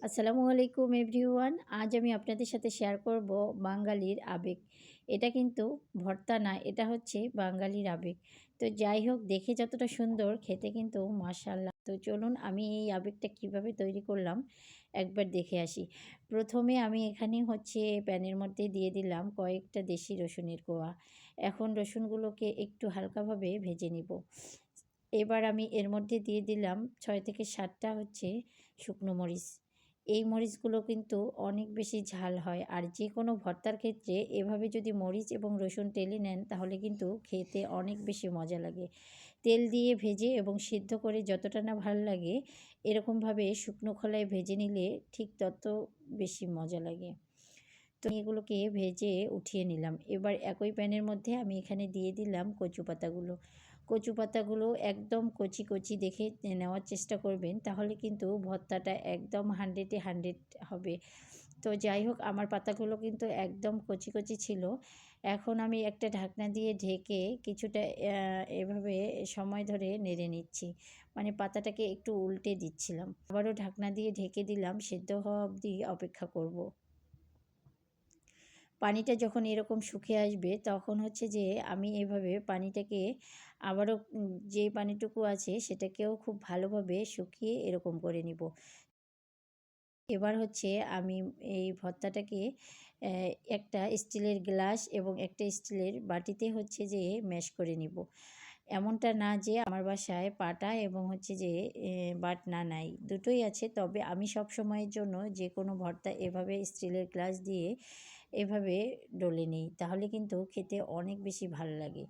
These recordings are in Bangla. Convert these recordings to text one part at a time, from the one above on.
আসসালামু আলাইকুম এভরিওয়ান। আজ আমি আপনাদের সাথে শেয়ার করব বাঙালির আবেগ। এটা কিন্তু ভর্তা না, এটা হচ্ছে বাঙালির আবেগ। তো যাই হোক, দেখে যতটা সুন্দর, খেতে কিন্তু মাশাআল্লাহ। তো চলুন আমি এই আবেগটা কিভাবে তৈরি করলাম একবার দেখে আসি। প্রথমে আমি এখানে হচ্ছে প্যানের মধ্যে দিয়ে দিলাম কয়েকটা দেশি রসুনের কোয়া। এখন রসুনগুলোকে একটু হালকাভাবে ভেজে নিব। এবার আমি এর মধ্যে দিয়ে দিলাম ৬ থেকে ৭টা হচ্ছে শুকনো মরিচ। এই মরিচগুলো কিন্তু অনেক বেশি ঝাল হয়, আর যে কোনো ভর্তার ক্ষেত্রে এভাবে যদি মরিচ এবং রসুন টেলে নেন তাহলে কিন্তু খেতে অনেক বেশি মজা লাগে। তেল দিয়ে ভেজে এবং সিদ্ধ করে যতটা না ভালো লাগে, এরকমভাবে শুকনো খোলায় ভেজে নিলে ঠিক তত বেশি মজা লাগে। তো এগুলোকে ভেজে উঠিয়ে নিলাম। এবার একই প্যানের মধ্যে আমি এখানে দিয়ে দিলাম কচু পাতাগুলো। কচু পাতাগুলো একদম কচি কচি দেখে নেওয়ার চেষ্টা করবেন, তাহলে কিন্তু ভর্তাটা একদম 100-এ 100 হবে। তো যাই হোক, আমার পাতাগুলো কিন্তু একদম কচি কচি ছিল। এখন আমি একটা ঢাকনা দিয়ে ঢেকে কিছুটা এভাবে সময় ধরে নেড়ে নিচ্ছি। মানে পাতাটাকে একটু উল্টে দিচ্ছিলাম। আবারও ঢাকনা দিয়ে ঢেকে দিলাম, সেদ্ধ হওয়া অবধি অপেক্ষা করব। পানিটা যখন এরকম শুকিয়ে আসবে তখন হচ্ছে যে আমি এভাবে পানিটাকে আবারও যে পানিটুকু আছে সেটাকেও খুব ভালোভাবে শুকিয়ে এরকম করে নিব। এবার হচ্ছে আমি এই ভর্তাটাকে একটা স্টিলের গ্লাস এবং একটা স্টিলের বাটিতে হচ্ছে যে ম্যাশ করে নিব। এমনটা না যে আমার বাসায় পাটা এবং হচ্ছে যে বাটনা নাই, দুটোই আছে। তবে আমি সব সময়ের জন্য যে কোনো ভর্তা এভাবে স্টিলের গ্লাস দিয়ে এভাবে ডলে নিই, তাহলে কিন্তু খেতে অনেক বেশি ভালো লাগে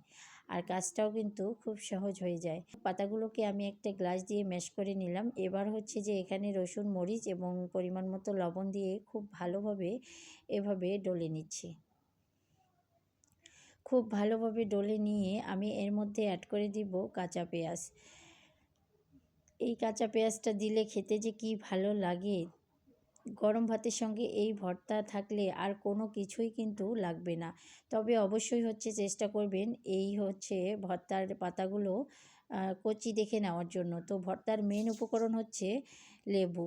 আর কাজটাও কিন্তু খুব সহজ হয়ে যায়। পাতাগুলোকে আমি একটা গ্লাস দিয়ে ম্যাশ করে নিলাম। এবার হচ্ছে যে এখানে রসুন, মরিচ এবং পরিমাণ মতো লবণ দিয়ে খুব ভালোভাবে এভাবে ডলে নিচ্ছি। খুব ভালোভাবে ডলে নিয়ে আমি এর মধ্যে অ্যাড করে দিব কাঁচা পেঁয়াজ। এই কাঁচা পেঁয়াজটা দিলে খেতে যে কি ভালো লাগে! গরম ভাতের সঙ্গে এই ভর্তা থাকলে আর কোনো কিছুই কিন্তু লাগবে না। তবে অবশ্যই হচ্ছে চেষ্টা করবেন এই হচ্ছে ভর্তার পাতাগুলো কচি দেখে নেওয়ার জন্য। তো ভর্তার মেন উপকরণ হচ্ছে লেবু।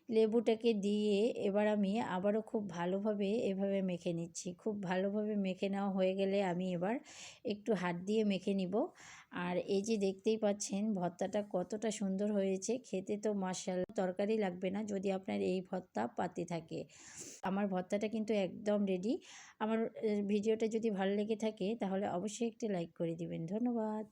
লেবুটাকে দিয়ে এবার আমি আবারও খুব ভালোভাবে এভাবে মেখে নিচ্ছি। খুব ভালোভাবে মেখে নেওয়া হয়ে গেলে আমি এবার একটু হাত দিয়ে মেখে নিব। আর এই যে দেখতেই পাচ্ছেন ভর্তাটা কতটা সুন্দর হয়েছে, খেতে তো মাশাআল্লাহ। তরকারি লাগবে না যদি আপনার এই ভর্তা পাতে থাকে। আমার ভর্তাটা কিন্তু একদম রেডি। আমার ভিডিওটা যদি ভালো লেগে থাকে তাহলে অবশ্যই একটি লাইক করে দিবেন। ধন্যবাদ।